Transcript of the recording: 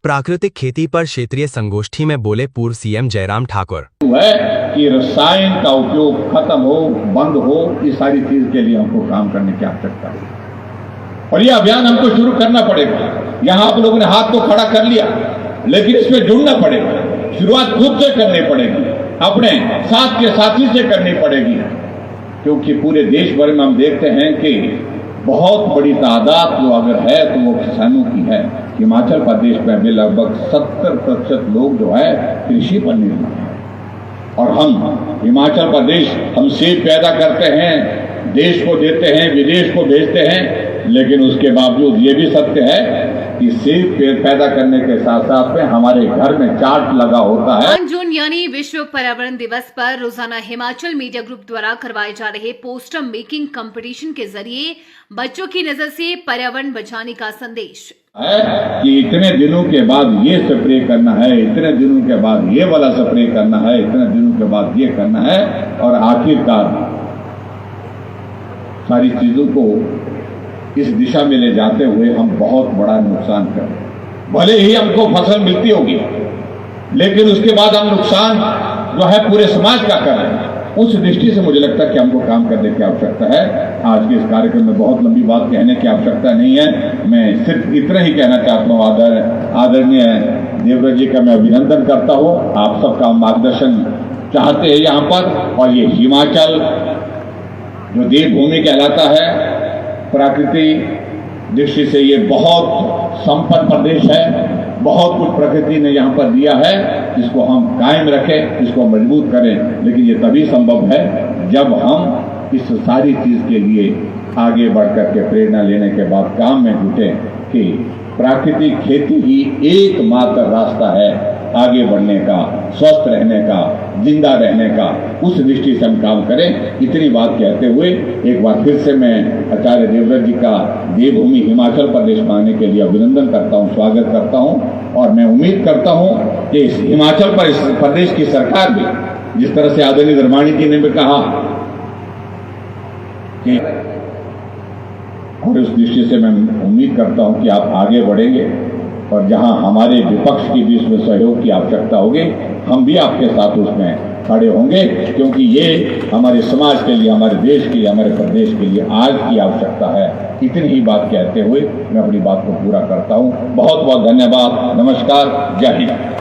प्राकृतिक खेती पर क्षेत्रीय संगोष्ठी में बोले पूर्व सीएम जयराम ठाकुर। है कि रसायन का उपयोग खत्म हो, बंद हो, इस सारी चीज के लिए हमको काम करने की आवश्यकता है और यह अभियान हमको शुरू करना पड़ेगा। यहाँ आप लोगों ने हाथ तो खड़ा कर लिया, लेकिन इसमें जुड़ना पड़ेगा। शुरुआत खुद से करनी पड़ेगी, अपने साथ के साथी से करनी पड़ेगी, क्योंकि पूरे देश भर में हम देखते हैं कि बहुत बड़ी तादाद जो अगर है तो वो किसानों की है। हिमाचल प्रदेश में भी लगभग 70% लोग जो है कृषि पर निर्भर है और हम हिमाचल प्रदेश हम सेब पैदा करते हैं, देश को देते हैं, विदेश को भेजते हैं, लेकिन उसके बावजूद ये भी सत्य है कि सेब पैदा करने के साथ साथ में हमारे घर में चार्ट लगा होता है। 5 जून यानी विश्व पर्यावरण दिवस पर रोजाना हिमाचल मीडिया ग्रुप द्वारा करवाए जा रहे पोस्टर मेकिंग कंपटीशन के जरिए बच्चों की नजर से पर्यावरण बचाने का संदेश है कि इतने दिनों के बाद ये स्प्रे करना है, इतने दिनों के बाद ये वाला स्प्रे करना है, इतने दिनों के बाद ये करना है और आखिरकार सारी चीजों को इस दिशा में ले जाते हुए हम बहुत बड़ा नुकसान कर रहे हैं। भले ही हमको फसल मिलती होगी, लेकिन उसके बाद हम नुकसान जो है पूरे समाज का कर रहे हैं। उस दृष्टि से मुझे लगता है कि हमको काम करने की आवश्यकता है। आज के इस कार्यक्रम में बहुत लंबी बात कहने की आवश्यकता नहीं है, मैं सिर्फ इतना ही कहना चाहता हूँ। आदरणीय देवव्रत जी का मैं अभिनंदन करता हूँ। आप सबका मार्गदर्शन चाहते हैं यहाँ पर, और ये हिमाचल जो देवभूमि कहलाता है, प्राकृतिक दृष्टि से ये बहुत संपन्न प्रदेश है। बहुत कुछ प्रकृति ने यहाँ पर दिया है, जिसको हम कायम रखें, इसको मजबूत करें। लेकिन ये तभी संभव है जब हम इस सारी चीज के लिए आगे बढ़कर के प्रेरणा लेने के बाद काम में जुटे कि प्राकृतिक खेती ही एकमात्र रास्ता है आगे बढ़ने का, स्वस्थ रहने का, जिंदा रहने का। उस दृष्टि से हम काम करें। इतनी बात कहते हुए एक बार फिर से मैं आचार्य देवव्रत जी का देवभूमि हिमाचल प्रदेश में आने के लिए अभिनंदन करता हूं, स्वागत करता हूं और मैं उम्मीद करता हूं कि इस हिमाचल प्रदेश की सरकार भी, जिस तरह से आदरणीय धर्माणी जी ने भी कहा कि, और उस दृष्टि से मैं उम्मीद करता हूं कि आप आगे बढ़ेंगे और जहां हमारे विपक्ष की भी उसमें सहयोग की आवश्यकता होगी, हम भी आपके साथ उसमें खड़े होंगे, क्योंकि ये हमारे समाज के लिए, हमारे देश के लिए, हमारे प्रदेश के लिए आज की आवश्यकता है। इतनी ही बात कहते हुए मैं अपनी बात को पूरा करता हूं। बहुत बहुत धन्यवाद। नमस्कार। जय हिंद।